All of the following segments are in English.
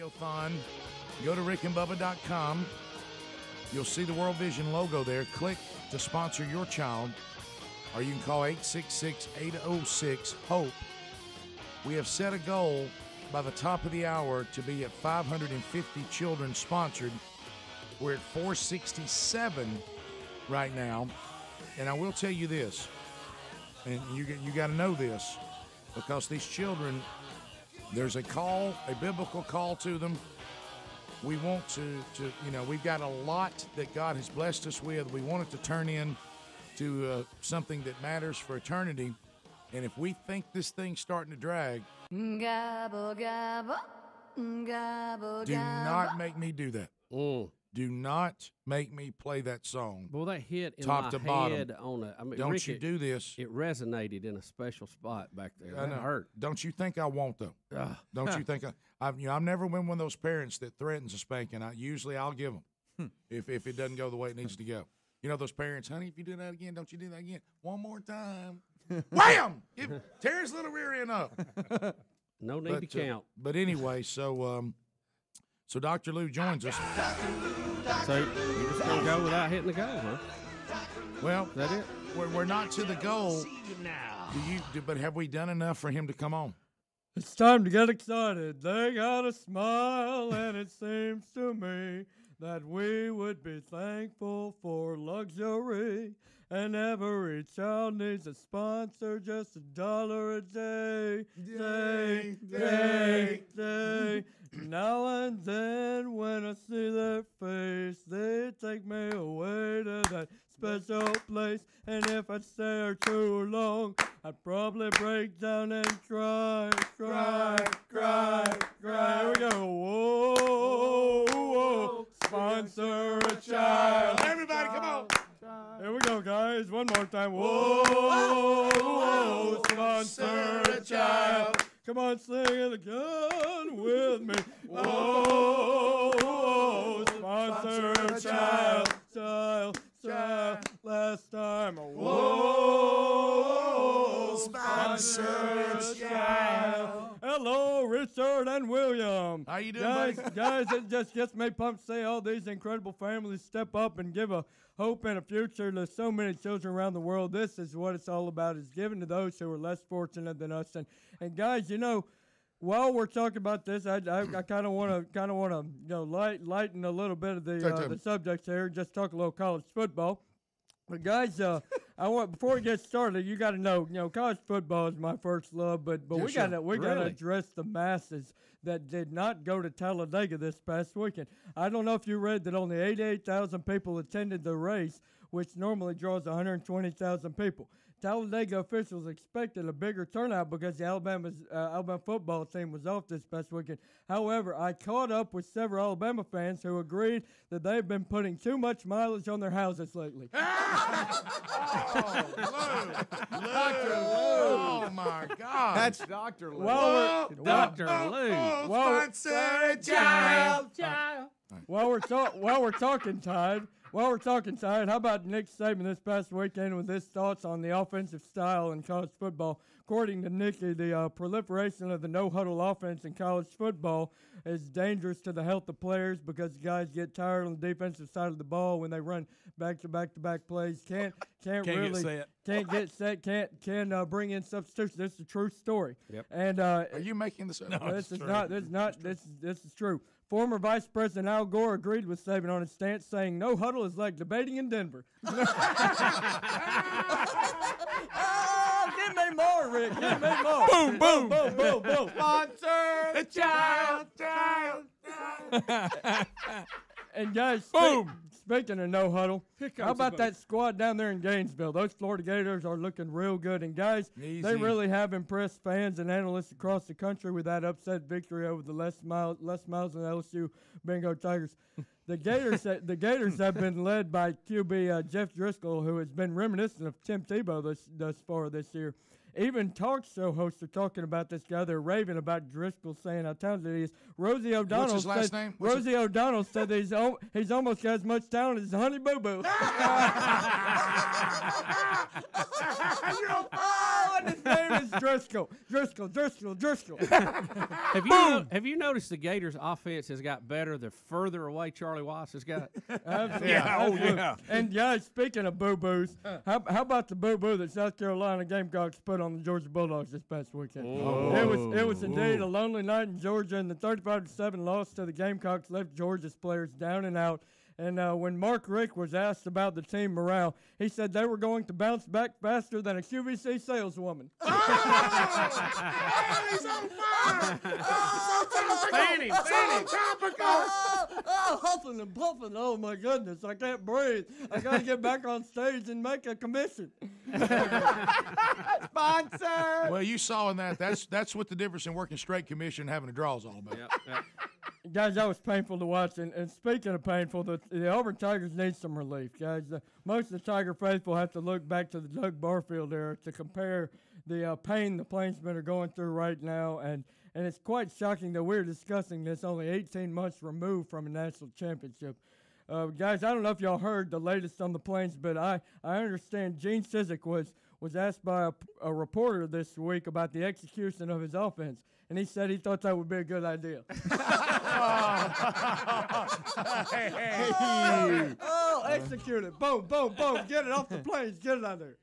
Radiothon. Go to rickandbubba.com. You'll see the World Vision logo there. Click to sponsor your child, or you can call 866-806-HOPE. We have set a goal by the top of the hour to be at 550 children sponsored. We're at 467 right now. And I will tell you this, and you got to know this, because these children, there's a call, a biblical call to them. We want to we've got a lot that God has blessed us with. We want it to turn into something that matters for eternity. And if we think this thing's starting to drag, Gobble, gobble, gobble, do not make me do that. Do not make me play that song. Well, that hit in top my to head bottom. on a. I mean, Don't Rick, you do this? It resonated in a special spot back there. I That know. hurt. Don't you think I won't though? Don't you think I've never been one of those parents that threatens a spanking. I'll give them if it doesn't go the way it needs to go. You know those parents, honey, if you do that again, don't you do that again. One more time. Wham! Tear his little rear end up. No need to count. But anyway, so Dr. Lou joins us. So you're just going to go without hitting the goal, huh? Well, Is that it? we're not to the goal. But have we done enough for him to come on? It's time to get excited. They got a smile, and it seems to me that we would be thankful for luxury. And every child needs a sponsor, just $1 a day. Day. Now and then when I see their face, they take me away to that special place. And if I stare too long, I'd probably break down and cry. Here we go. Whoa. Sponsor a child. Everybody, come on. Here we go, guys. One more time. Whoa, sponsor a child. Come on, sing it again with me. Whoa, sponsor a child. Last time. Whoa, sponsor a child. Hello, Richard and William. How you doing, guys? buddy? Guys, it just gets me pumped to see all these incredible families step up and give a hope and a future to so many children around the world. This is what it's all about, is giving to those who are less fortunate than us. And guys, while we're talking about this, I kind of want to lighten a little bit of the subject here. Just talk a little college football. But guys, before we get started, you got to know, college football is my first love, but we got to address the masses that did not go to Talladega this past weekend. I don't know if you read that only 88,000 people attended the race, which normally draws 120,000 people. Talladega officials expected a bigger turnout because the Alabama football team was off this past weekend. However, I caught up with several Alabama fans who agreed that they've been putting too much mileage on their houses lately. Lou. Oh, my God. That's Dr. Lou. Dr. Lou. Sponsor a child. While we're talking Tide, how about Nick Saban this past weekend with his thoughts on the offensive style in college football? According to Nicky, the proliferation of the no-huddle offense in college football is dangerous to the health of players because guys get tired on the defensive side of the ball when they run back-to-back plays. Can't get set. Can't bring in substitutions. This is a true story. Yep. And Are you making this up? no, this is not. This is true. Former Vice President Al Gore agreed with Saban on his stance, saying no huddle is like debating in Denver. Give me more, Rick. Give me more. Boom. Sponsor the child. And guys, speaking of no huddle, how about that squad down there in Gainesville? Those Florida Gators are looking real good. And guys, they really have impressed fans and analysts across the country with that upset victory over the Les Miles and LSU Bengal Tigers. The Gators have been led by QB Jeff Driscoll, who has been reminiscent of Tim Tebow thus far this year. Even talk show hosts are talking about this guy. They're raving about Driscoll, saying how talented he is. Rosie O'Donnell What's his last name? Rosie O'Donnell said that he's almost got as much talent as Honey Boo Boo. and his name is Driscoll. Driscoll. Have you noticed the Gators' offense has got better the further away Charlie Watts has got? Absolutely. Yeah. Oh, Absolutely. yeah. And guys, speaking of boo-boos, how about the boo-boo that South Carolina Gamecocks put on the Georgia Bulldogs this past weekend? It was indeed a lonely night in Georgia, and the 35-7 loss to the Gamecocks left Georgia's players down and out. And when Mark Richt was asked about the team morale, he said they were going to bounce back faster than a QVC saleswoman. He's on fire! Fanny. Huffing and puffing. Oh, my goodness. I can't breathe. I got to get back on stage and make a commission. Sponsor. Well, you saw in that. That's what the difference in working straight commission and having a draw is all about. Yep. Guys, that was painful to watch. And speaking of painful, the Auburn Tigers need some relief, guys. Most of the Tiger faithful have to look back to the Doug Barfield era to compare the pain the Plainsmen are going through right now. And it's quite shocking that we're discussing this only 18 months removed from a national championship. Guys, I don't know if y'all heard the latest on the Plains, but I understand Gene Sizik was asked by a reporter this week about the execution of his offense. And he said he thought that would be a good idea. Execute it. Boom. Get it off the plains. Get it out there.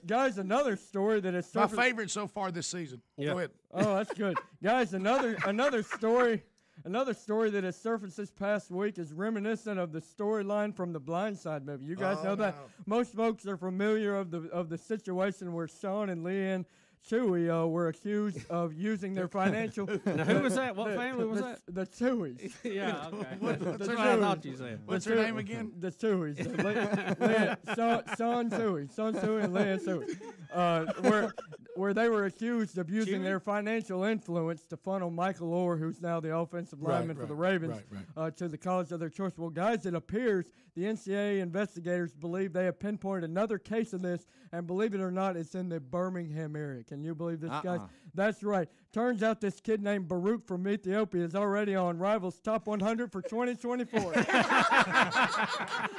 Guys, another story that is My favorite so far this season. Yeah. Go ahead. Oh, that's good. Guys, another story that has surfaced this past week is reminiscent of the storyline from the Blind Side movie. You guys know that? Most folks are familiar of the situation where Sean and Leanne Chewy were accused of using their financial. Now, who was that? What family was that? The Chewy's. Yeah, okay. That's her what I name? thought you said. What's her name again? The Chewy's. Sean Chewy and Leanne Chewy. Where they were accused of using their financial influence to funnel Michael Orr, who's now the offensive lineman for the Ravens, to the college of their choice. Well, guys, it appears the NCAA investigators believe they have pinpointed another case of this, and believe it or not, it's in the Birmingham area. Can you believe this, guys? That's right. Turns out this kid named Baruch from Ethiopia is already on Rivals Top 100 for 2024.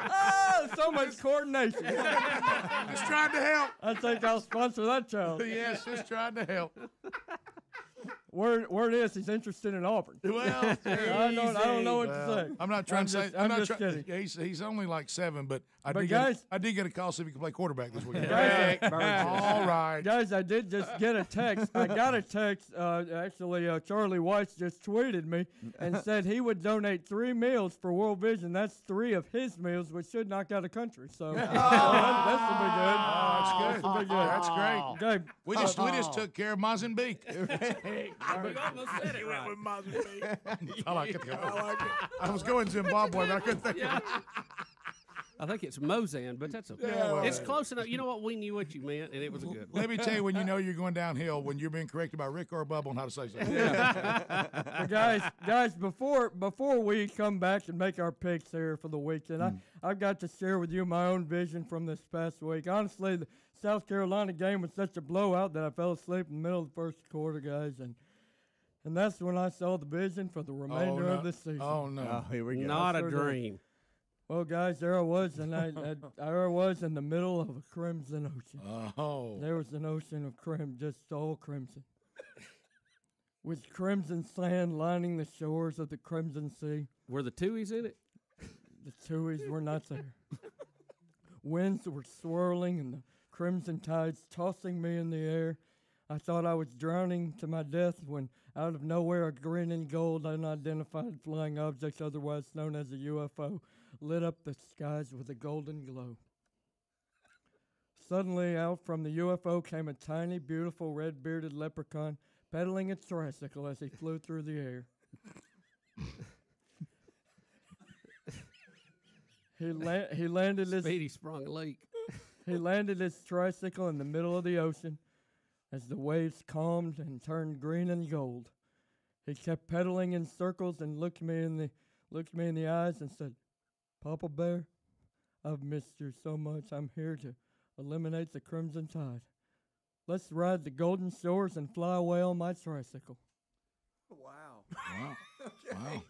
Oh, so much coordination. Just trying to help. I think I'll sponsor that child. Yes, just trying to help. Word is he's interested in Auburn. Well, I don't know what to say. I'm not trying to say. I'm just kidding. Yeah, he's only like 7, but I But did guys- get a call see if he could play quarterback this weekend. Guys, All right. Guys, I did just get a text. I got a text. Actually, Charlie Weiss just tweeted me and said he would donate 3 meals for World Vision. That's 3 of his meals, which should knock out a country. So that's a big good. That's good. That's a big good. That's great. Okay. We just took care of Mozambique. You almost said it right. I like it. I was going Zimbabwe, but I couldn't think of it. I think it's Mozan, but that's okay. Yeah, well, it's close enough. You know what? We knew what you meant, and it was good. Let me tell you when you know you're going downhill, when you're being corrected by Rick or Bubba on how to say something. But guys, before we come back and make our picks here for the weekend, I've got to share with you my own vision from this past week. Honestly, the South Carolina game was such a blowout that I fell asleep in the middle of the first quarter, guys, and that's when I saw the vision for the remainder of this season. Oh no! Oh, here we go. Not a dream. Well, guys, there I was, and I was in the middle of a crimson ocean. Oh. There was an ocean of just all crimson, with crimson sand lining the shores of the Crimson Sea. Were the Tuies in it? The Tuies were not there. Winds were swirling, and the crimson tides tossing me in the air. I thought I was drowning to my death when, out of nowhere, a green and gold unidentified flying object, otherwise known as a UFO, lit up the skies with a golden glow. Suddenly, out from the UFO came a tiny, beautiful, red-bearded leprechaun pedaling a tricycle as he flew through the air. He landed his Speedy sprung a leak. He landed his tricycle in the middle of the ocean as the waves calmed and turned green and gold. He kept pedaling in circles and looked me in the eyes and said, "Papa Bear, I've missed you so much. I'm here to eliminate the crimson tide. Let's ride the golden shores and fly away on my tricycle." Wow. Wow. Wow.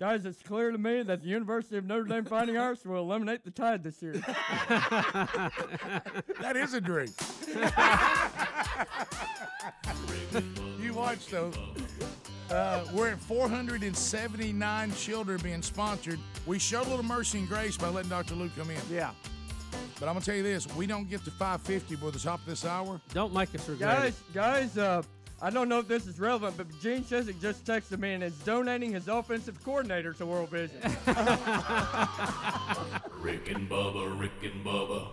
Guys, it's clear to me that the University of Notre Dame Fighting Irish will eliminate the Tide this year. That is a dream. You watch, though. We're at 479 children being sponsored. We showed a little mercy and grace by letting Dr. Lou come in. Yeah. But I'm going to tell you this. We don't get to 550 by the top of this hour. Don't make us regret it. Guys, I don't know if this is relevant, but Gene Chiswick just texted me and is donating his offensive coordinator to World Vision. Rick and Bubba, Rick and Bubba.